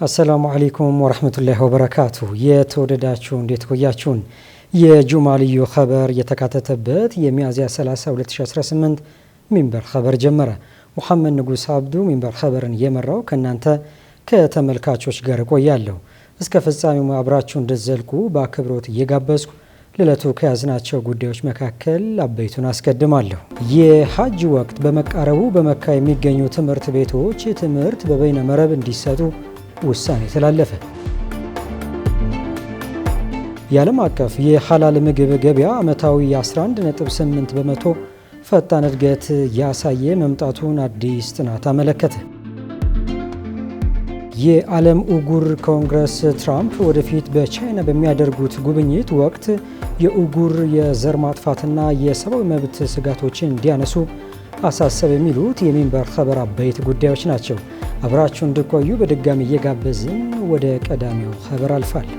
አሰላሙ አለይኩም ወራህመቱላሂ ወበረካቱ። የተወደዳችሁ እንዴት ቆያችሁን? የጁማ ልዩ ኸበር የተካተተበት የሚያዝያ 30 2018 ሚንበር ኸበር ጀመረ። ሙሐመድ ንጉስ አብዱ ሚንበር ኸበርን የመራው ከናንተ ከተመልካቾች ጋር ቆያለሁ። እስከ ፍጻሜው አብራችሁ እንድትዘልቁ በአክብሮት እየጋበዝኩ ለዕለቱ ከያዝናቸው ጉዳዮች መካከል አበይቱን አስቀድማለሁ። የሐጅ ወቅት በመቃረቡ በመካ የሚገኙ ትምህርት ቤቶች ትምህርት በበይነ መረብ እንዲሰጡ ውሳኔ ተላለፈ። የዓለም አቀፍ የሐላል ምግብ ገበያ ዓመታዊ 11.8 በመቶ ፈጣን እድገት ያሳየ መምጣቱን አዲስ ጥናት አመለከተ። የዓለም ኡጉር ኮንግረስ ትራምፕ ወደፊት በቻይና በሚያደርጉት ጉብኝት ወቅት የኡጉር የዘር ማጥፋትና የሰብአዊ መብት ስጋቶችን እንዲያነሱ አሳሰብ የሚሉት የሚንበር ኸበር አበይት ጉዳዮች ናቸው። አብራችሁ እንድቆዩ በድጋሚ እየጋበዝን ወደ ቀዳሚው ኸበር አልፋለሁ።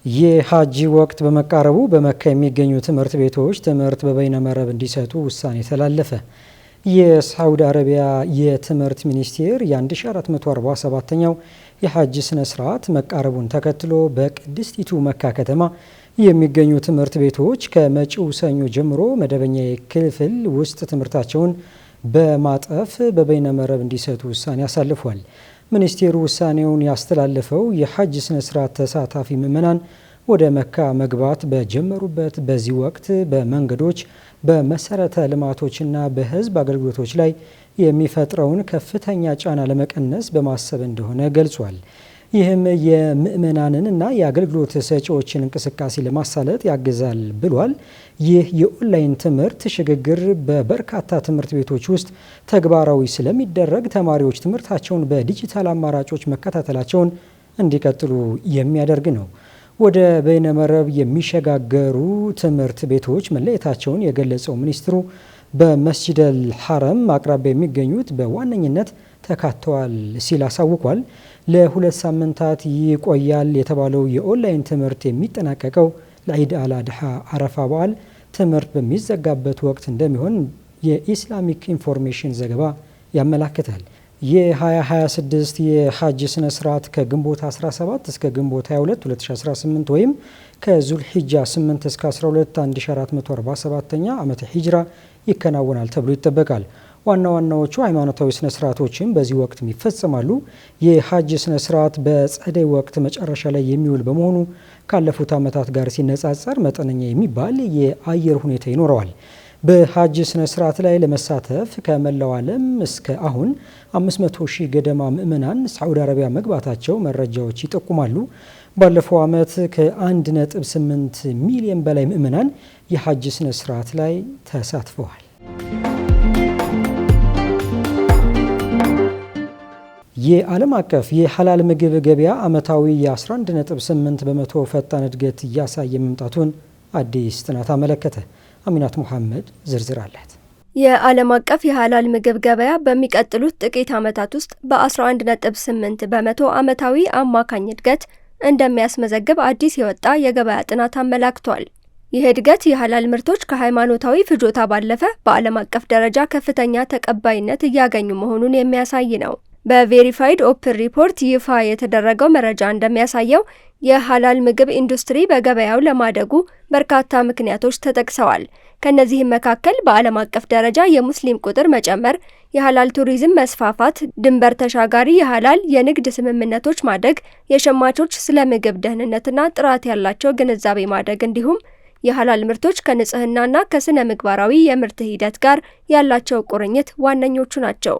የሐጅ ወቅት በመቃረቡ በመካ የሚገኙ ትምህርት ቤቶች ትምህርት በበይነ መረብ እንዲሰጡ ውሳኔ ተላለፈ። የሳዑዲ አረቢያ የትምህርት ሚኒስቴር የ1447ኛው የሐጅ ስነ ስርዓት መቃረቡን ተከትሎ በቅድስቲቱ መካ ከተማ የሚገኙ ትምህርት ቤቶች ከመጪው ሰኞ ጀምሮ መደበኛ የክፍል ውስጥ ትምህርታቸውን በማጠፍ በበይነ መረብ እንዲሰጡ ውሳኔ አሳልፏል። ሚኒስቴሩ ውሳኔውን ያስተላለፈው የሐጅ ስነ ስርዓት ተሳታፊ ምዕመናን ወደ መካ መግባት በጀመሩበት በዚህ ወቅት በመንገዶች በመሰረተ ልማቶችና በሕዝብ አገልግሎቶች ላይ የሚፈጥረውን ከፍተኛ ጫና ለመቀነስ በማሰብ እንደሆነ ገልጿል። ይህም የምዕመናንን እና የአገልግሎት ሰጪዎችን እንቅስቃሴ ለማሳለጥ ያግዛል ብሏል። ይህ የኦንላይን ትምህርት ሽግግር በበርካታ ትምህርት ቤቶች ውስጥ ተግባራዊ ስለሚደረግ ተማሪዎች ትምህርታቸውን በዲጂታል አማራጮች መከታተላቸውን እንዲቀጥሉ የሚያደርግ ነው። ወደ በይነመረብ የሚሸጋገሩ ትምህርት ቤቶች መለየታቸውን የገለጸው ሚኒስትሩ በመስጂደል ሐረም አቅራቢያ የሚገኙት በዋነኝነት ተካተዋል ሲል አሳውቋል። ለ2 ሳምንታት ይቆያል የተባለው የኦንላይን ትምህርት የሚጠናቀቀው ለዒድ አል አድሃ አረፋ በዓል ትምህርት በሚዘጋበት ወቅት እንደሚሆን የኢስላሚክ ኢንፎርሜሽን ዘገባ ያመላክታል። የ2026 የሐጅ ስነ ስርዓት ከግንቦት 17 እስከ ግንቦት 22 2018 ወይም ከዙልሂጃ 8 እስከ 12 1447ኛ ዓመተ ሂጅራ ይከናወናል ተብሎ ይጠበቃል። ዋና ዋናዎቹ ሃይማኖታዊ ስነ ስርዓቶችም በዚህ ወቅት ይፈጸማሉ። የሐጅ ስነ ስርዓት በጸደይ ወቅት መጨረሻ ላይ የሚውል በመሆኑ ካለፉት ዓመታት ጋር ሲነጻጸር መጠነኛ የሚባል የአየር ሁኔታ ይኖረዋል። በሐጅ ስነ ስርዓት ላይ ለመሳተፍ ከመላው ዓለም እስከ አሁን 500 ሺህ ገደማ ምዕመናን ሳዑዲ አረቢያ መግባታቸው መረጃዎች ይጠቁማሉ። ባለፈው ዓመት ከ1.8 ሚሊዮን በላይ ምዕመናን የሐጅ ስነ ስርዓት ላይ ተሳትፈዋል። የዓለም አቀፍ የሐላል ምግብ ገበያ ዓመታዊ የ11.8 በመቶ ፈጣን እድገት እያሳየ መምጣቱን አዲስ ጥናት አመለከተ። አሚናት ሙሐመድ ዝርዝር አላት። የዓለም አቀፍ የሐላል ምግብ ገበያ በሚቀጥሉት ጥቂት ዓመታት ውስጥ በ11.8 በመቶ ዓመታዊ አማካኝ እድገት እንደሚያስመዘግብ አዲስ የወጣ የገበያ ጥናት አመላክቷል። ይህ እድገት የሐላል ምርቶች ከሃይማኖታዊ ፍጆታ ባለፈ በዓለም አቀፍ ደረጃ ከፍተኛ ተቀባይነት እያገኙ መሆኑን የሚያሳይ ነው። በቬሪፋይድ ኦፕን ሪፖርት ይፋ የተደረገው መረጃ እንደሚያሳየው የሐላል ምግብ ኢንዱስትሪ በገበያው ለማደጉ በርካታ ምክንያቶች ተጠቅሰዋል። ከነዚህም መካከል በዓለም አቀፍ ደረጃ የሙስሊም ቁጥር መጨመር፣ የሐላል ቱሪዝም መስፋፋት፣ ድንበር ተሻጋሪ የሐላል የንግድ ስምምነቶች ማደግ፣ የሸማቾች ስለ ምግብ ደህንነትና ጥራት ያላቸው ግንዛቤ ማደግ እንዲሁም የሐላል ምርቶች ከንጽህናና ከስነ ምግባራዊ የምርት ሂደት ጋር ያላቸው ቁርኝት ዋነኞቹ ናቸው።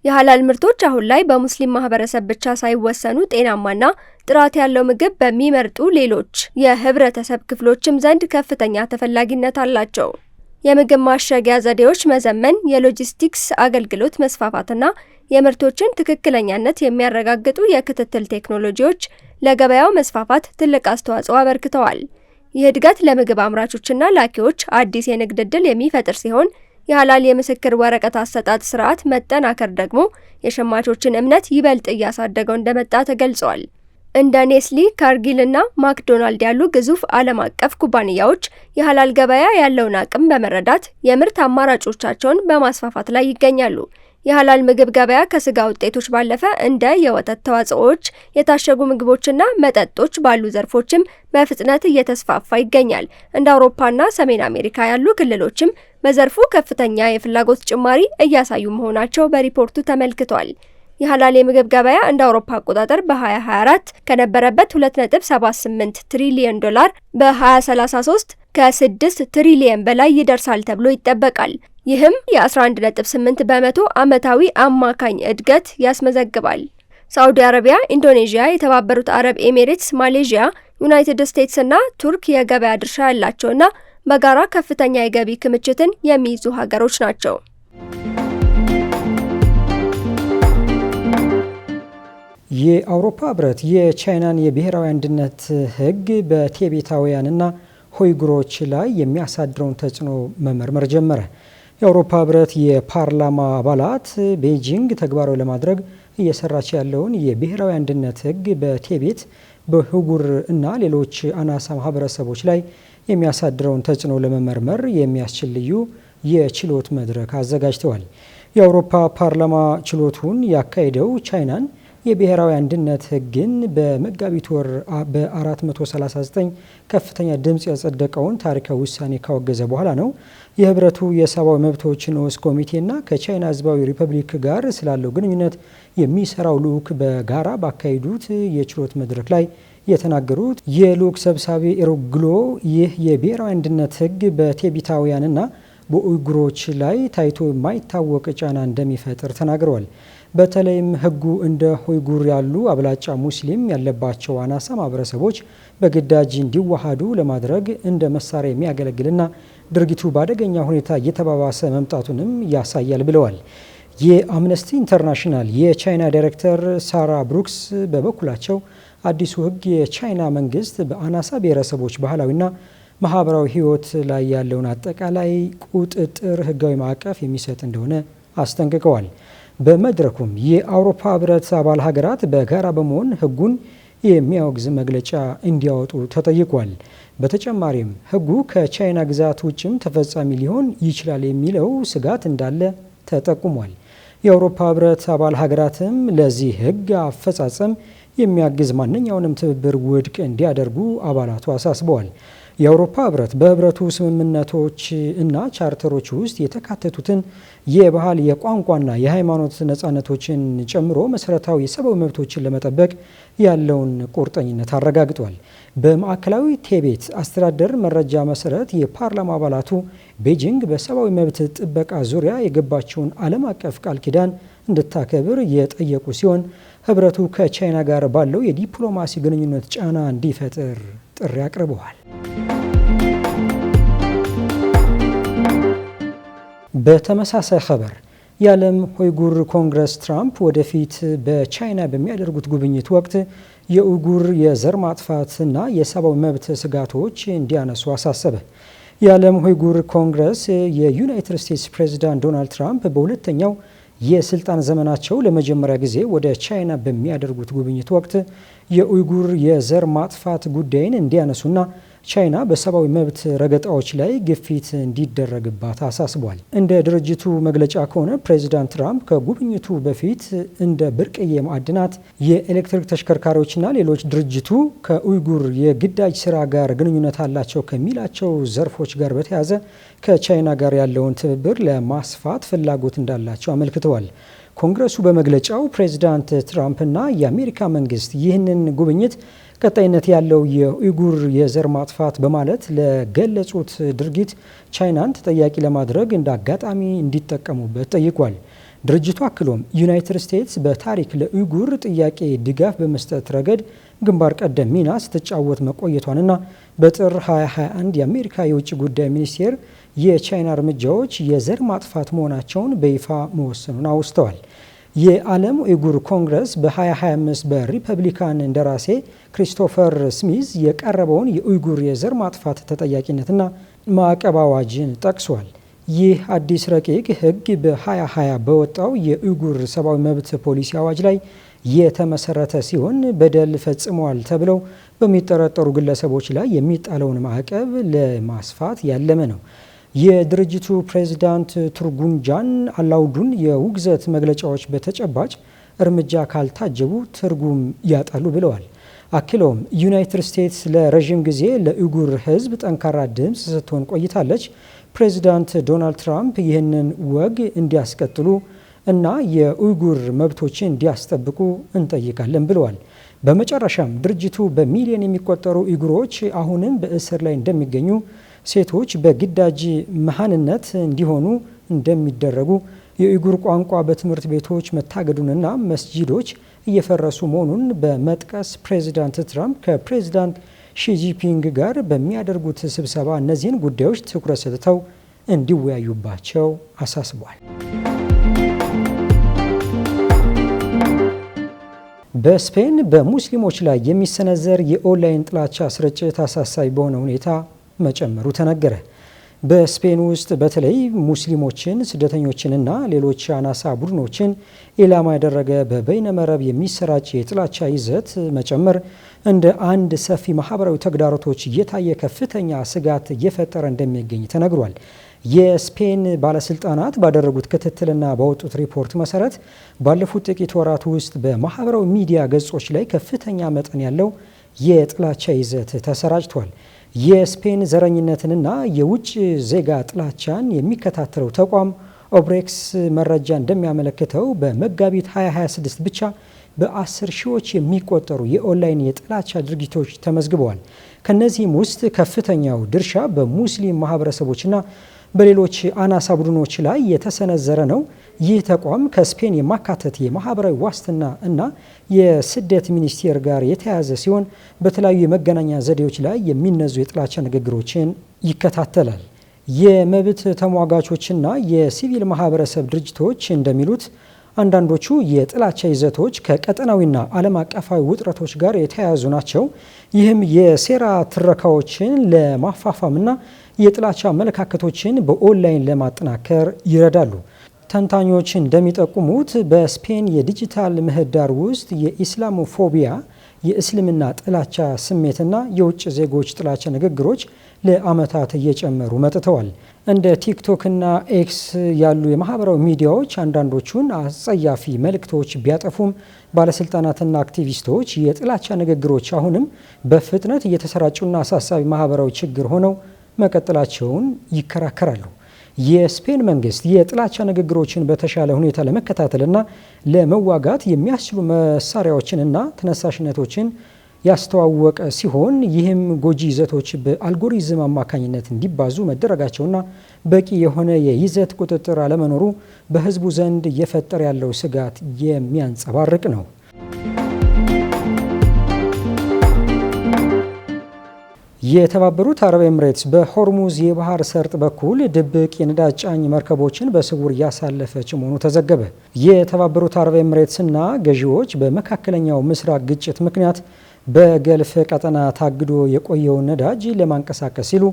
የሐላል ምርቶች አሁን ላይ በሙስሊም ማህበረሰብ ብቻ ሳይወሰኑ ጤናማና ጥራት ያለው ምግብ በሚመርጡ ሌሎች የህብረተሰብ ክፍሎችም ዘንድ ከፍተኛ ተፈላጊነት አላቸው። የምግብ ማሸጊያ ዘዴዎች መዘመን፣ የሎጂስቲክስ አገልግሎት መስፋፋትና የምርቶችን ትክክለኛነት የሚያረጋግጡ የክትትል ቴክኖሎጂዎች ለገበያው መስፋፋት ትልቅ አስተዋጽኦ አበርክተዋል። ይህ እድገት ለምግብ አምራቾችና ላኪዎች አዲስ የንግድ ዕድል የሚፈጥር ሲሆን የሐላል የምስክር ወረቀት አሰጣጥ ስርዓት መጠናከር ደግሞ የሸማቾችን እምነት ይበልጥ እያሳደገው እንደመጣ ተገልጿል። እንደ ኔስሊ፣ ካርጊል እና ማክዶናልድ ያሉ ግዙፍ ዓለም አቀፍ ኩባንያዎች የሐላል ገበያ ያለውን አቅም በመረዳት የምርት አማራጮቻቸውን በማስፋፋት ላይ ይገኛሉ። የሀላል ምግብ ገበያ ከስጋ ውጤቶች ባለፈ እንደ የወተት ተዋጽኦዎች፣ የታሸጉ ምግቦችና መጠጦች ባሉ ዘርፎችም በፍጥነት እየተስፋፋ ይገኛል። እንደ አውሮፓና ሰሜን አሜሪካ ያሉ ክልሎችም በዘርፉ ከፍተኛ የፍላጎት ጭማሪ እያሳዩ መሆናቸው በሪፖርቱ ተመልክቷል። የሀላል የምግብ ገበያ እንደ አውሮፓ አቆጣጠር በ2024 ከነበረበት 2.78 ትሪሊዮን ዶላር በ2033 ከ6 ትሪሊዮን በላይ ይደርሳል ተብሎ ይጠበቃል። ይህም የ11.8 በመቶ ዓመታዊ አማካኝ እድገት ያስመዘግባል። ሳዑዲ አረቢያ፣ ኢንዶኔዥያ፣ የተባበሩት አረብ ኤሚሬትስ፣ ማሌዥያ፣ ዩናይትድ ስቴትስ እና ቱርክ የገበያ ድርሻ ያላቸውና በጋራ ከፍተኛ የገቢ ክምችትን የሚይዙ ሀገሮች ናቸው። የአውሮፓ ህብረት የቻይናን የብሔራዊ አንድነት ህግ በቲቤታውያንና ሆይጉሮች ላይ የሚያሳድረውን ተጽዕኖ መመርመር ጀመረ። የአውሮፓ ህብረት የፓርላማ አባላት ቤጂንግ ተግባራዊ ለማድረግ እየሰራች ያለውን የብሔራዊ አንድነት ህግ በቲቤት፣ በሆይጉር እና ሌሎች አናሳ ማህበረሰቦች ላይ የሚያሳድረውን ተጽዕኖ ለመመርመር የሚያስችል ልዩ የችሎት መድረክ አዘጋጅተዋል። የአውሮፓ ፓርላማ ችሎቱን ያካሄደው ቻይናን የብሔራዊ አንድነት ህግን በመጋቢት ወር በ439 ከፍተኛ ድምፅ ያጸደቀውን ታሪካዊ ውሳኔ ካወገዘ በኋላ ነው። የህብረቱ የሰብአዊ መብቶች ንዑስ ኮሚቴና ከቻይና ህዝባዊ ሪፐብሊክ ጋር ስላለው ግንኙነት የሚሰራው ልዑክ በጋራ ባካሄዱት የችሎት መድረክ ላይ የተናገሩት የልዑክ ሰብሳቢ ኤሮግሎ ይህ የብሔራዊ አንድነት ህግ በቲቤታውያንና በኡይጉሮች ላይ ታይቶ የማይታወቅ ጫና እንደሚፈጥር ተናግረዋል። በተለይም ህጉ እንደ ሆይጉር ያሉ አብላጫ ሙስሊም ያለባቸው አናሳ ማህበረሰቦች በግዳጅ እንዲዋሃዱ ለማድረግ እንደ መሳሪያ የሚያገለግልና ድርጊቱ በአደገኛ ሁኔታ እየተባባሰ መምጣቱንም ያሳያል ብለዋል። የአምነስቲ ኢንተርናሽናል የቻይና ዳይሬክተር ሳራ ብሩክስ በበኩላቸው አዲሱ ህግ የቻይና መንግስት በአናሳ ብሔረሰቦች ባህላዊና ማህበራዊ ህይወት ላይ ያለውን አጠቃላይ ቁጥጥር ህጋዊ ማዕቀፍ የሚሰጥ እንደሆነ አስጠንቅቀዋል። በመድረኩም የአውሮፓ ህብረት አባል ሀገራት በጋራ በመሆን ህጉን የሚያወግዝ መግለጫ እንዲያወጡ ተጠይቋል። በተጨማሪም ህጉ ከቻይና ግዛት ውጭም ተፈጻሚ ሊሆን ይችላል የሚለው ስጋት እንዳለ ተጠቁሟል። የአውሮፓ ህብረት አባል ሀገራትም ለዚህ ህግ አፈጻጸም የሚያግዝ ማንኛውንም ትብብር ውድቅ እንዲያደርጉ አባላቱ አሳስበዋል። የአውሮፓ ህብረት በህብረቱ ስምምነቶች እና ቻርተሮች ውስጥ የተካተቱትን የባህል፣ የቋንቋና የሃይማኖት ነጻነቶችን ጨምሮ መሰረታዊ የሰብአዊ መብቶችን ለመጠበቅ ያለውን ቁርጠኝነት አረጋግጧል። በማዕከላዊ ቲቤት አስተዳደር መረጃ መሰረት የፓርላማ አባላቱ ቤጂንግ በሰብአዊ መብት ጥበቃ ዙሪያ የገባቸውን ዓለም አቀፍ ቃል ኪዳን እንድታከብር የጠየቁ ሲሆን ህብረቱ ከቻይና ጋር ባለው የዲፕሎማሲ ግንኙነት ጫና እንዲፈጥር ጥሪ አቅርበዋል። በተመሳሳይ ኸበር የዓለም ሆይጉር ኮንግረስ ትራምፕ ወደፊት በቻይና በሚያደርጉት ጉብኝት ወቅት የኡይጉር የዘር ማጥፋትና የሰብአዊ መብት ስጋቶች እንዲያነሱ አሳሰበ። የዓለም ሆይጉር ኮንግረስ የዩናይትድ ስቴትስ ፕሬዚዳንት ዶናልድ ትራምፕ በሁለተኛው የስልጣን ዘመናቸው ለመጀመሪያ ጊዜ ወደ ቻይና በሚያደርጉት ጉብኝት ወቅት የኡይጉር የዘር ማጥፋት ጉዳይን እንዲያነሱና ቻይና በሰብአዊ መብት ረገጣዎች ላይ ግፊት እንዲደረግባት አሳስቧል። እንደ ድርጅቱ መግለጫ ከሆነ ፕሬዚዳንት ትራምፕ ከጉብኝቱ በፊት እንደ ብርቅዬ ማዕድናት፣ የኤሌክትሪክ ተሽከርካሪዎችና ሌሎች ድርጅቱ ከኡይጉር የግዳጅ ስራ ጋር ግንኙነት አላቸው ከሚላቸው ዘርፎች ጋር በተያያዘ ከቻይና ጋር ያለውን ትብብር ለማስፋት ፍላጎት እንዳላቸው አመልክተዋል። ኮንግረሱ በመግለጫው ፕሬዚዳንት ትራምፕና የአሜሪካ መንግስት ይህንን ጉብኝት ቀጣይነት ያለው የኡይጉር የዘር ማጥፋት በማለት ለገለጹት ድርጊት ቻይናን ተጠያቂ ለማድረግ እንደ አጋጣሚ እንዲጠቀሙበት ጠይቋል። ድርጅቱ አክሎም ዩናይትድ ስቴትስ በታሪክ ለኡይጉር ጥያቄ ድጋፍ በመስጠት ረገድ ግንባር ቀደም ሚና ስትጫወት መቆየቷንና በጥር 2021 የአሜሪካ የውጭ ጉዳይ ሚኒስቴር የቻይና እርምጃዎች የዘር ማጥፋት መሆናቸውን በይፋ መወሰኑን አውስተዋል። የዓለም ኡይጉር ኮንግረስ በ2025 በሪፐብሊካን እንደራሴ ክሪስቶፈር ስሚዝ የቀረበውን የኡይጉር የዘር ማጥፋት ተጠያቂነትና ማዕቀብ አዋጅን ጠቅሷል። ይህ አዲስ ረቂቅ ሕግ በ2020 በወጣው የኡይጉር ሰብአዊ መብት ፖሊሲ አዋጅ ላይ የተመሰረተ ሲሆን በደል ፈጽመዋል ተብለው በሚጠረጠሩ ግለሰቦች ላይ የሚጣለውን ማዕቀብ ለማስፋት ያለመ ነው። የድርጅቱ ፕሬዝዳንት ቱርጉንጃን አላውዱን የውግዘት መግለጫዎች በተጨባጭ እርምጃ ካልታጀቡ ትርጉም ያጣሉ ብለዋል። አክለውም ዩናይትድ ስቴትስ ለረዥም ጊዜ ለኡይጉር ሕዝብ ጠንካራ ድምፅ ስትሆን ቆይታለች። ፕሬዝዳንት ዶናልድ ትራምፕ ይህንን ወግ እንዲያስቀጥሉ እና የኡይጉር መብቶችን እንዲያስጠብቁ እንጠይቃለን ብለዋል። በመጨረሻም ድርጅቱ በሚሊዮን የሚቆጠሩ ኡይጉሮች አሁንም በእስር ላይ እንደሚገኙ፣ ሴቶች በግዳጅ መሃንነት እንዲሆኑ እንደሚደረጉ፣ የኡይጉር ቋንቋ በትምህርት ቤቶች መታገዱንና መስጂዶች እየፈረሱ መሆኑን በመጥቀስ ፕሬዚዳንት ትራምፕ ከፕሬዚዳንት ሺጂፒንግ ጋር በሚያደርጉት ስብሰባ እነዚህን ጉዳዮች ትኩረት ሰጥተው እንዲወያዩባቸው አሳስቧል። በስፔን በሙስሊሞች ላይ የሚሰነዘር የኦንላይን ጥላቻ ስርጭት አሳሳቢ በሆነ ሁኔታ መጨመሩ ተነገረ። በስፔን ውስጥ በተለይ ሙስሊሞችን፣ ስደተኞችንና ሌሎች አናሳ ቡድኖችን ኢላማ ያደረገ በበይነመረብ የሚሰራጭ የጥላቻ ይዘት መጨመር እንደ አንድ ሰፊ ማህበራዊ ተግዳሮቶች እየታየ ከፍተኛ ስጋት እየፈጠረ እንደሚገኝ ተነግሯል። የስፔን ባለስልጣናት ባደረጉት ክትትልና ባወጡት ሪፖርት መሰረት ባለፉት ጥቂት ወራት ውስጥ በማህበራዊ ሚዲያ ገጾች ላይ ከፍተኛ መጠን ያለው የጥላቻ ይዘት ተሰራጭቷል። የስፔን ዘረኝነትንና የውጭ ዜጋ ጥላቻን የሚከታተለው ተቋም ኦብሬክስ መረጃ እንደሚያመለክተው በመጋቢት 2026 ብቻ በ10 ሺዎች የሚቆጠሩ የኦንላይን የጥላቻ ድርጊቶች ተመዝግበዋል። ከነዚህም ውስጥ ከፍተኛው ድርሻ በሙስሊም ማህበረሰቦችና በሌሎች አናሳ ቡድኖች ላይ የተሰነዘረ ነው። ይህ ተቋም ከስፔን የማካተት የማህበራዊ ዋስትና እና የስደት ሚኒስቴር ጋር የተያያዘ ሲሆን በተለያዩ የመገናኛ ዘዴዎች ላይ የሚነዙ የጥላቻ ንግግሮችን ይከታተላል። የመብት ተሟጋቾችና የሲቪል ማህበረሰብ ድርጅቶች እንደሚሉት አንዳንዶቹ የጥላቻ ይዘቶች ከቀጠናዊና ዓለም አቀፋዊ ውጥረቶች ጋር የተያያዙ ናቸው። ይህም የሴራ ትረካዎችን ለማፋፋምና የጥላቻ አመለካከቶችን በኦንላይን ለማጠናከር ይረዳሉ። ተንታኞች እንደሚጠቁሙት በስፔን የዲጂታል ምህዳር ውስጥ የኢስላሞፎቢያ፣ የእስልምና ጥላቻ ስሜትና የውጭ ዜጎች ጥላቻ ንግግሮች ለዓመታት እየጨመሩ መጥተዋል። እንደ ቲክቶክና ኤክስ ያሉ የማህበራዊ ሚዲያዎች አንዳንዶቹን አጸያፊ መልእክቶች ቢያጠፉም ባለስልጣናትና አክቲቪስቶች የጥላቻ ንግግሮች አሁንም በፍጥነት እየተሰራጩና አሳሳቢ ማህበራዊ ችግር ሆነው መቀጠላቸውን ይከራከራሉ። የስፔን መንግስት የጥላቻ ንግግሮችን በተሻለ ሁኔታ ለመከታተልና ለመዋጋት የሚያስችሉ መሳሪያዎችንና ተነሳሽነቶችን ያስተዋወቀ ሲሆን ይህም ጎጂ ይዘቶች በአልጎሪዝም አማካኝነት እንዲባዙ መደረጋቸውና በቂ የሆነ የይዘት ቁጥጥር አለመኖሩ በህዝቡ ዘንድ እየፈጠረ ያለው ስጋት የሚያንጸባርቅ ነው። የተባበሩት አረብ ኤምሬትስ በሆርሙዝ የባህር ሰርጥ በኩል ድብቅ የነዳጅ ጫኝ መርከቦችን በስውር እያሳለፈች መሆኑ ተዘገበ። የተባበሩት አረብ ኤምሬትስና ገዢዎች በመካከለኛው ምስራቅ ግጭት ምክንያት በገልፍ ቀጠና ታግዶ የቆየውን ነዳጅ ለማንቀሳቀስ ሲሉ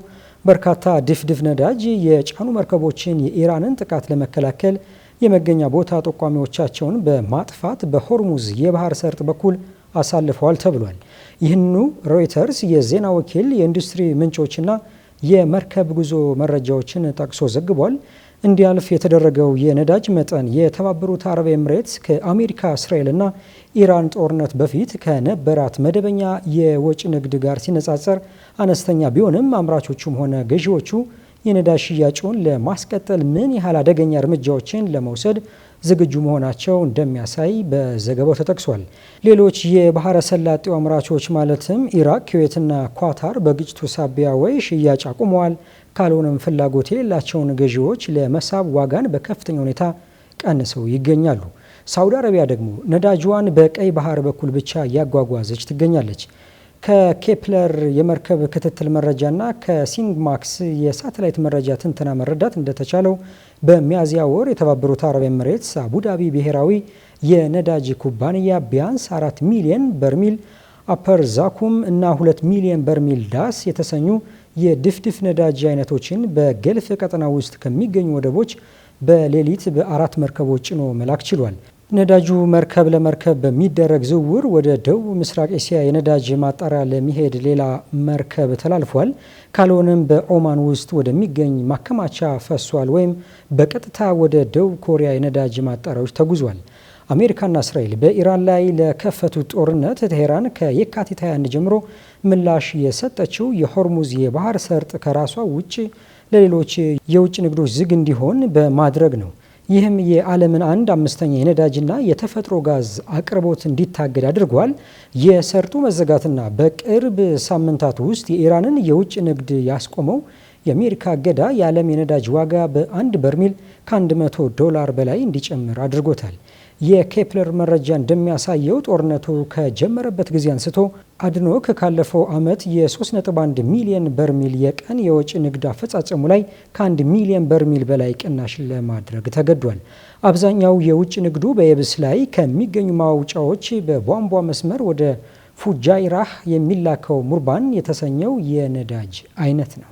በርካታ ድፍድፍ ነዳጅ የጫኑ መርከቦችን የኢራንን ጥቃት ለመከላከል የመገኛ ቦታ ጠቋሚዎቻቸውን በማጥፋት በሆርሙዝ የባህር ሰርጥ በኩል አሳልፈዋል ተብሏል። ይህኑ ሮይተርስ የዜና ወኪል የኢንዱስትሪ ምንጮችና የመርከብ ጉዞ መረጃዎችን ጠቅሶ ዘግቧል። እንዲያልፍ የተደረገው የነዳጅ መጠን የተባበሩት አረብ ኤምሬትስ ከአሜሪካ፣ እስራኤልና ኢራን ጦርነት በፊት ከነበራት መደበኛ የወጪ ንግድ ጋር ሲነጻጸር አነስተኛ ቢሆንም አምራቾቹም ሆነ ገዢዎቹ የነዳጅ ሽያጩን ለማስቀጠል ምን ያህል አደገኛ እርምጃዎችን ለመውሰድ ዝግጁ መሆናቸው እንደሚያሳይ በዘገባው ተጠቅሷል። ሌሎች የባህረ ሰላጤው አምራቾች ማለትም ኢራቅ፣ ኩዌትና ኳታር በግጭቱ ሳቢያ ወይ ሽያጭ አቁመዋል፣ ካልሆነም ፍላጎት የሌላቸውን ገዢዎች ለመሳብ ዋጋን በከፍተኛ ሁኔታ ቀንሰው ይገኛሉ። ሳውዲ አረቢያ ደግሞ ነዳጅዋን በቀይ ባህር በኩል ብቻ እያጓጓዘች ትገኛለች። ከኬፕለር የመርከብ ክትትል መረጃና ከሲንግማክስ የሳተላይት መረጃ ትንተና መረዳት እንደተቻለው በሚያዝያ ወር የተባበሩት አረብ ኤምሬትስ አቡዳቢ ብሔራዊ የነዳጅ ኩባንያ ቢያንስ 4 ሚሊዮን በርሚል አፐር ዛኩም እና 2 ሚሊዮን በርሚል ዳስ የተሰኙ የድፍድፍ ነዳጅ አይነቶችን በገልፍ ቀጠና ውስጥ ከሚገኙ ወደቦች በሌሊት በ4 መርከቦች ጭኖ መላክ ችሏል። ነዳጁ መርከብ ለመርከብ በሚደረግ ዝውውር ወደ ደቡብ ምስራቅ እስያ የነዳጅ ማጣሪያ ለሚሄድ ሌላ መርከብ ተላልፏል። ካልሆነም በኦማን ውስጥ ወደሚገኝ ማከማቻ ፈሷል ወይም በቀጥታ ወደ ደቡብ ኮሪያ የነዳጅ ማጣሪያዎች ተጉዟል። አሜሪካና እስራኤል በኢራን ላይ ለከፈቱት ጦርነት ቴሄራን ከየካቲት 21 ጀምሮ ምላሽ የሰጠችው የሆርሙዝ የባህር ሰርጥ ከራሷ ውጭ ለሌሎች የውጭ ንግዶች ዝግ እንዲሆን በማድረግ ነው። ይህም የዓለምን 1/5 የነዳጅና የተፈጥሮ ጋዝ አቅርቦት እንዲታገድ አድርጓል። የሰርጡ መዘጋትና በቅርብ ሳምንታት ውስጥ የኢራንን የውጭ ንግድ ያስቆመው የአሜሪካ እገዳ የዓለም የነዳጅ ዋጋ በአንድ በርሜል $100 በላይ እንዲጨምር አድርጎታል። የኬፕለር መረጃ እንደሚያሳየው ጦርነቱ ከጀመረበት ጊዜ አንስቶ አድኖክ ካለፈው ዓመት የ3.1 ሚሊዮን በርሜል የቀን የወጪ ንግድ አፈጻጸሙ ላይ ከ1 ሚሊዮን በርሜል በላይ ቅናሽ ለማድረግ ተገዷል። አብዛኛው የውጭ ንግዱ በየብስ ላይ ከሚገኙ ማውጫዎች በቧንቧ መስመር ወደ ፉጃይራህ የሚላከው ሙርባን የተሰኘው የነዳጅ አይነት ነው።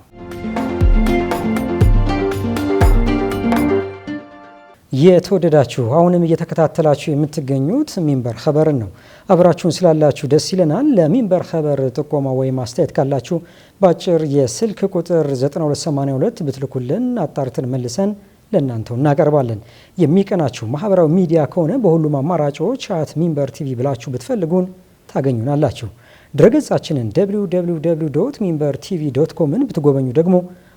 የተወደዳችሁ አሁንም እየተከታተላችሁ የምትገኙት ሚንበር ኸበርን ነው። አብራችሁን ስላላችሁ ደስ ይለናል። ለሚንበር ኸበር ጥቆማ ወይም አስተያየት ካላችሁ በአጭር የስልክ ቁጥር 9282 ብትልኩልን አጣርተን መልሰን ለእናንተው እናቀርባለን። የሚቀናችሁ ማህበራዊ ሚዲያ ከሆነ በሁሉም አማራጮች ሚንበር ቲቪ ብላችሁ ብትፈልጉን ታገኙናላችሁ። ድረገጻችንን www.minbertv.comን ብትጎበኙ ደግሞ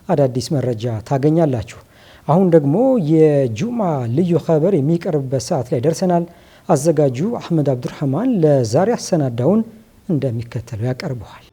አዳዲስ መረጃ ታገኛላችሁ። አሁን ደግሞ የጁማ ልዩ ኸበር የሚቀርብበት ሰዓት ላይ ደርሰናል። አዘጋጁ አህመድ አብዱርህማን ለዛሬ አሰናዳውን እንደሚከተለው ያቀርበዋል።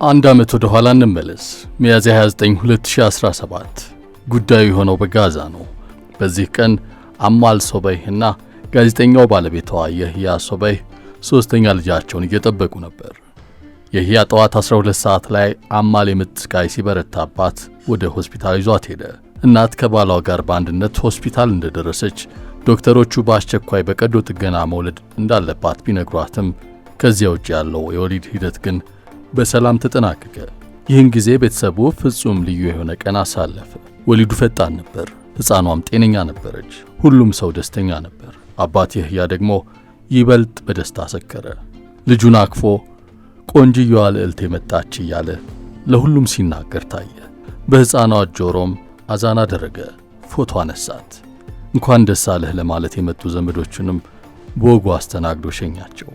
አንድ ዓመት ወደ ኋላ እንመለስ። ሚያዝያ 29 2017 ጉዳዩ የሆነው በጋዛ ነው። በዚህ ቀን አማል ሶበይህና ጋዜጠኛው ባለቤቷ የህያ ሶበይህ ሶስተኛ ልጃቸውን እየጠበቁ ነበር። የህያ ጠዋት 12 ሰዓት ላይ አማል የምጥ ስቃይ ሲበረታባት ወደ ሆስፒታል ይዟት ሄደ። እናት ከባሏ ጋር በአንድነት ሆስፒታል እንደደረሰች ዶክተሮቹ በአስቸኳይ በቀዶ ጥገና መውለድ እንዳለባት ቢነግሯትም ከዚያ ውጭ ያለው የወሊድ ሂደት ግን በሰላም ተጠናቀቀ። ይህን ጊዜ ቤተሰቡ ፍጹም ልዩ የሆነ ቀን አሳለፈ። ወሊዱ ፈጣን ነበር፣ ሕፃኗም ጤነኛ ነበረች። ሁሉም ሰው ደስተኛ ነበር። አባት የህያ ደግሞ ይበልጥ በደስታ ሰከረ። ልጁን አቅፎ ቆንጅየዋ ልዕልት መጣች እያለ ለሁሉም ሲናገር ታየ። በሕፃኗ ጆሮም አዛን አደረገ፣ ፎቶ አነሳት። እንኳን ደስ አለህ ለማለት የመጡ ዘመዶቹንም በወጉ አስተናግዶ ሸኛቸው።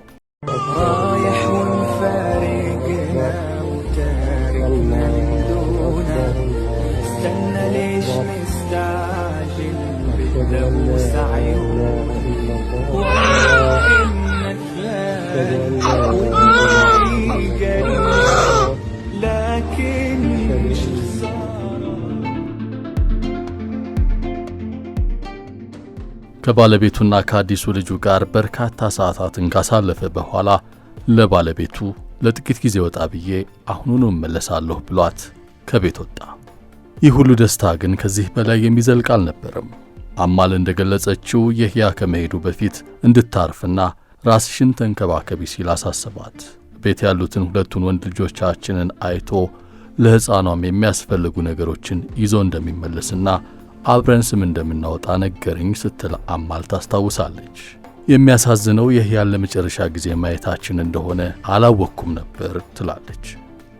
ከባለቤቱና ከአዲሱ ልጁ ጋር በርካታ ሰዓታትን ካሳለፈ በኋላ ለባለቤቱ ለጥቂት ጊዜ ወጣ ብዬ አሁኑኑ እመለሳለሁ ብሏት ከቤት ወጣ። ይህ ሁሉ ደስታ ግን ከዚህ በላይ የሚዘልቅ አልነበረም። አማል እንደገለጸችው የህያ ከመሄዱ በፊት እንድታርፍና ራስሽን ተንከባከቢ ሲል አሳሰባት። ቤት ያሉትን ሁለቱን ወንድ ልጆቻችንን አይቶ ለሕፃኗም የሚያስፈልጉ ነገሮችን ይዞ እንደሚመለስና አብረን ስም እንደምናወጣ ነገረኝ ስትል አማል ታስታውሳለች። የሚያሳዝነው የህያን ለመጨረሻ ጊዜ ማየታችን እንደሆነ አላወቅኩም ነበር ትላለች።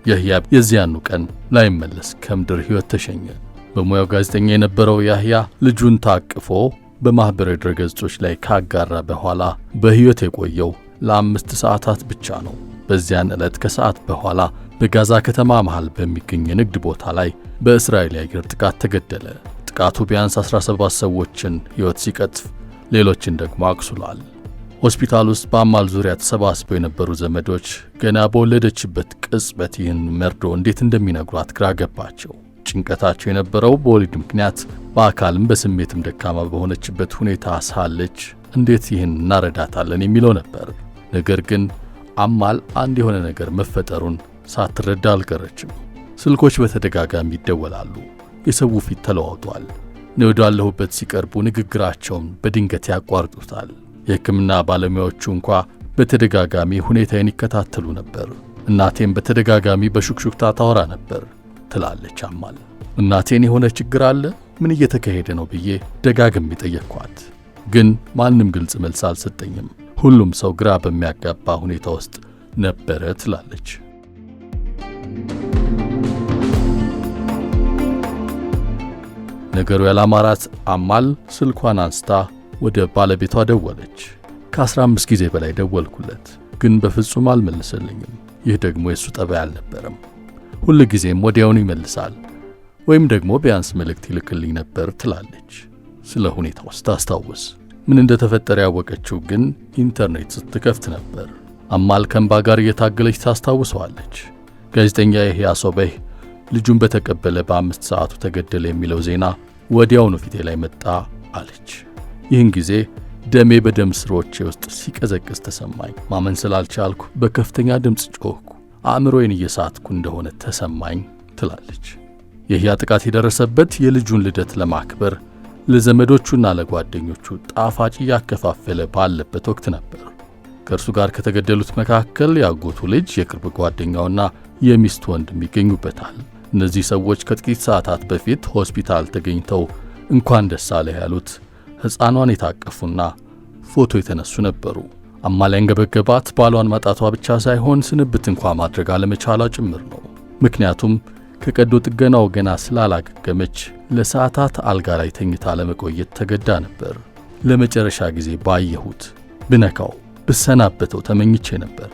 የህያ የዚያኑ ቀን ላይመለስ ከምድር ሕይወት ተሸኘ። በሙያው ጋዜጠኛ የነበረው ያህያ ልጁን ታቅፎ በማኅበራዊ ድረገጾች ላይ ካጋራ በኋላ በሕይወት የቆየው ለ5 ሰዓታት ብቻ ነው። በዚያን ዕለት ከሰዓት በኋላ በጋዛ ከተማ መሃል በሚገኝ የንግድ ቦታ ላይ በእስራኤል የአየር ጥቃት ተገደለ። ጥቃቱ ቢያንስ 17 ሰዎችን ሕይወት ሲቀጥፍ ሌሎችን ደግሞ አቁስሏል። ሆስፒታል ውስጥ በአማል ዙሪያ ተሰባስበው የነበሩ ዘመዶች ገና በወለደችበት ቅጽበት ይህን መርዶ እንዴት እንደሚነግሯት ግራ ገባቸው። ጭንቀታቸው የነበረው በወሊድ ምክንያት በአካልም በስሜትም ደካማ በሆነችበት ሁኔታ ሳለች እንዴት ይህን እናረዳታለን የሚለው ነበር። ነገር ግን አማል አንድ የሆነ ነገር መፈጠሩን ሳትረዳ አልቀረችም። ስልኮች በተደጋጋሚ ይደወላሉ። የሰው ፊት ተለዋውጧል። እኔ ወዳለሁበት ሲቀርቡ ንግግራቸውን በድንገት ያቋርጡታል። የሕክምና ባለሙያዎቹ እንኳ በተደጋጋሚ ሁኔታዬን ይከታተሉ ነበር። እናቴም በተደጋጋሚ በሹክሹክታ ታወራ ነበር ትላለች አማል። እናቴን የሆነ ችግር አለ? ምን እየተካሄደ ነው ብዬ ደጋግሜ ጠየቅኳት። ግን ማንም ግልጽ መልስ አልሰጠኝም። ሁሉም ሰው ግራ በሚያጋባ ሁኔታ ውስጥ ነበረ ትላለች። ነገሩ ያላማራት አማል ስልኳን አንስታ ወደ ባለቤቷ ደወለች። ከ15 ጊዜ በላይ ደወልኩለት፣ ግን በፍጹም አልመለሰልኝም። ይህ ደግሞ የሱ ጠባይ አልነበረም። ሁል ጊዜም ወዲያውኑ ይመልሳል፣ ወይም ደግሞ ቢያንስ መልእክት ይልክልኝ ነበር ትላለች። ስለ ሁኔታው ስታስታውስ ምን እንደተፈጠረ ያወቀችው ግን ኢንተርኔት ስትከፍት ነበር። አማል ከእንባ ጋር እየታገለች ታስታውሰዋለች። ጋዜጠኛ የህያ ሶበህ ልጁን በተቀበለ በ5 ሰዓቱ ተገደለ የሚለው ዜና ወዲያውኑ ፊቴ ላይ መጣ አለች። ይህን ጊዜ ደሜ በደም ስሮቼ ውስጥ ሲቀዘቅዝ ተሰማኝ። ማመን ስላልቻልኩ በከፍተኛ ድምፅ ጮኽኩ። አእምሮዬን እየሳትኩ እንደሆነ ተሰማኝ ትላለች። የህያ ጥቃት የደረሰበት የልጁን ልደት ለማክበር ለዘመዶቹና ለጓደኞቹ ጣፋጭ እያከፋፈለ ባለበት ወቅት ነበር። ከእርሱ ጋር ከተገደሉት መካከል ያጎቱ ልጅ፣ የቅርብ ጓደኛውና የሚስቱ ወንድም ይገኙበታል። እነዚህ ሰዎች ከጥቂት ሰዓታት በፊት ሆስፒታል ተገኝተው እንኳን ደስ አለህ ያሉት ሕፃኗን የታቀፉና ፎቶ የተነሱ ነበሩ። አማል ያንገበገባት ባሏን ማጣቷ ብቻ ሳይሆን ስንብት እንኳ ማድረግ አለመቻሏ ጭምር ነው። ምክንያቱም ከቀዶ ጥገናው ገና ስላላገገመች ለሰዓታት አልጋ ላይ ተኝታ ለመቆየት ተገዳ ነበር። ለመጨረሻ ጊዜ ባየሁት ብነካው ብሰናበተው ተመኝቼ ነበር፣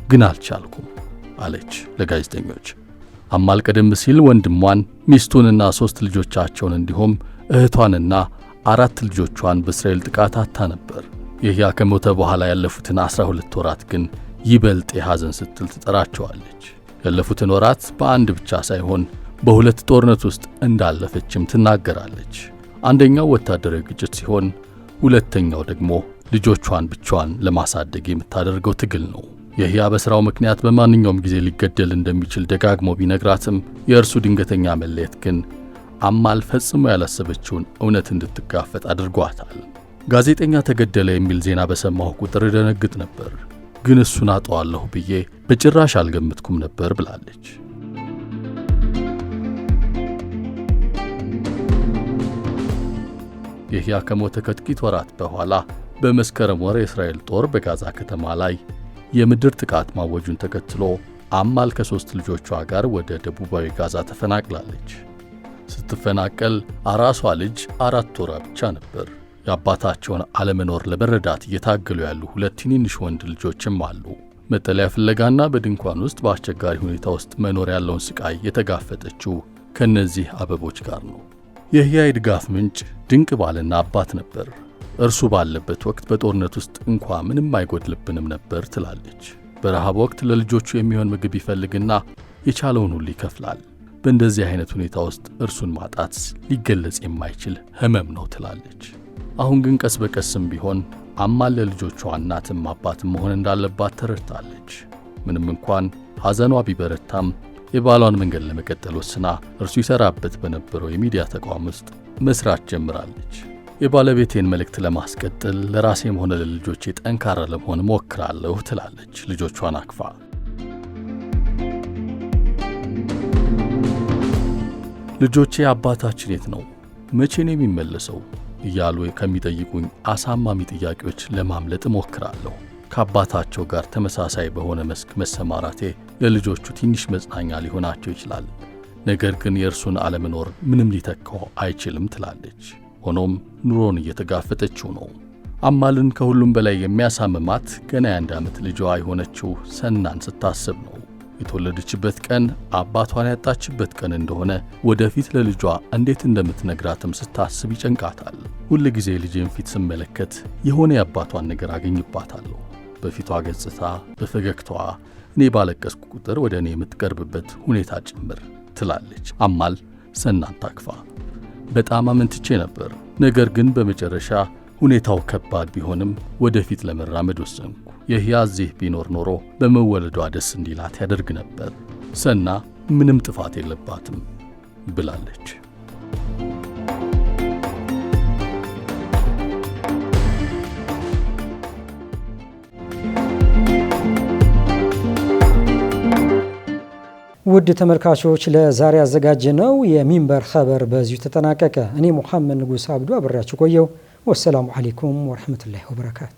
ግን አልቻልኩም አለች ለጋዜጠኞች። አማል ቀደም ሲል ወንድሟን ሚስቱንና 3 ልጆቻቸውን እንዲሁም እህቷንና 4 ልጆቿን በእስራኤል ጥቃት አታ ነበር። የህያ ከሞተ በኋላ ያለፉትን 12 ወራት ግን ይበልጥ የሐዘን ስትል ትጠራቸዋለች። ያለፉትን ወራት በአንድ ብቻ ሳይሆን በሁለት ጦርነት ውስጥ እንዳለፈችም ትናገራለች። አንደኛው ወታደራዊ ግጭት ሲሆን፣ ሁለተኛው ደግሞ ልጆቿን ብቻዋን ለማሳደግ የምታደርገው ትግል ነው። የህያ በሥራው ምክንያት በማንኛውም ጊዜ ሊገደል እንደሚችል ደጋግሞ ቢነግራትም የእርሱ ድንገተኛ መለየት ግን አማል ፈጽሞ ያላሰበችውን እውነት እንድትጋፈጥ አድርጓታል። ጋዜጠኛ ተገደለ የሚል ዜና በሰማሁ ቁጥር ደነግጥ ነበር፣ ግን እሱን አጠዋለሁ ብዬ በጭራሽ አልገምትኩም ነበር ብላለች። የህያ ከሞተ ከጥቂት ወራት በኋላ በመስከረም ወር የእስራኤል ጦር በጋዛ ከተማ ላይ የምድር ጥቃት ማወጁን ተከትሎ አማል ከ3 ልጆቿ ጋር ወደ ደቡባዊ ጋዛ ተፈናቅላለች። ስትፈናቀል አራሷ ልጅ 4 ወሯ ብቻ ነበር። የአባታቸውን አለመኖር ለመረዳት እየታገሉ ያሉ 2 ትንንሽ ወንድ ልጆችም አሉ። መጠለያ ፍለጋና በድንኳን ውስጥ በአስቸጋሪ ሁኔታ ውስጥ መኖር ያለውን ስቃይ የተጋፈጠችው ከነዚህ አበቦች ጋር ነው። የህያ የድጋፍ ምንጭ ድንቅ ባልና አባት ነበር። እርሱ ባለበት ወቅት በጦርነት ውስጥ እንኳ ምንም አይጎድልብንም ነበር ትላለች። በረሃብ ወቅት ለልጆቹ የሚሆን ምግብ ይፈልግና የቻለውን ሁሉ ይከፍላል። በእንደዚህ አይነት ሁኔታ ውስጥ እርሱን ማጣት ሊገለጽ የማይችል ህመም ነው ትላለች። አሁን ግን ቀስ በቀስም ቢሆን አማል ለልጆቿ እናትም አባትም መሆን እንዳለባት ተረድታለች። ምንም እንኳን ሐዘኗ ቢበረታም የባሏን መንገድ ለመቀጠል ወስና እርሱ ይሰራበት በነበረው የሚዲያ ተቋም ውስጥ መስራት ጀምራለች። የባለቤቴን መልእክት ለማስቀጠል ለራሴም ሆነ ለልጆቼ ጠንካራ ለመሆን ሞክራለሁ ትላለች ልጆቿን አቅፋ። ልጆቼ አባታችን የት ነው? መቼ ነው የሚመለሰው? እያሉ ከሚጠይቁኝ አሳማሚ ጥያቄዎች ለማምለጥ ሞክራለሁ። ከአባታቸው ጋር ተመሳሳይ በሆነ መስክ መሰማራቴ ለልጆቹ ትንሽ መጽናኛ ሊሆናቸው ይችላል። ነገር ግን የእርሱን አለመኖር ምንም ሊተካው አይችልም ትላለች። ሆኖም ኑሮን እየተጋፈጠችው ነው። አማልን ከሁሉም በላይ የሚያሳምማት ገና የ1 ዓመት ልጇ የሆነችው ሰናን ስታስብ ነው። የተወለደችበት ቀን አባቷን ያጣችበት ቀን እንደሆነ ወደፊት ለልጇ እንዴት እንደምትነግራትም ስታስብ ይጨንቃታል። ሁል ጊዜ ልጄን ፊት ስመለከት የሆነ የአባቷን ነገር አገኝባታለሁ። በፊቷ ገጽታ፣ በፈገግታዋ፣ እኔ ባለቀስኩ ቁጥር ወደ እኔ የምትቀርብበት ሁኔታ ጭምር ትላለች አማል ሰናን ታቅፋ። በጣም አመንትቼ ነበር። ነገር ግን በመጨረሻ ሁኔታው ከባድ ቢሆንም ወደፊት ለመራመድ ወሰንኩ። የህያ እዚህ ቢኖር ኖሮ በመወለዷ ደስ እንዲላት ያደርግ ነበር። ሰና ምንም ጥፋት የለባትም ብላለች። ውድ ተመልካቾች ለዛሬ ያዘጋጀነው የሚንበር ኸበር በዚሁ ተጠናቀቀ። እኔ ሙሐመድ ንጉስ አብዱ አብሬያችሁ ቆየው። ወሰላሙ አለይኩም ወራህመቱላሂ ወበረካቱ።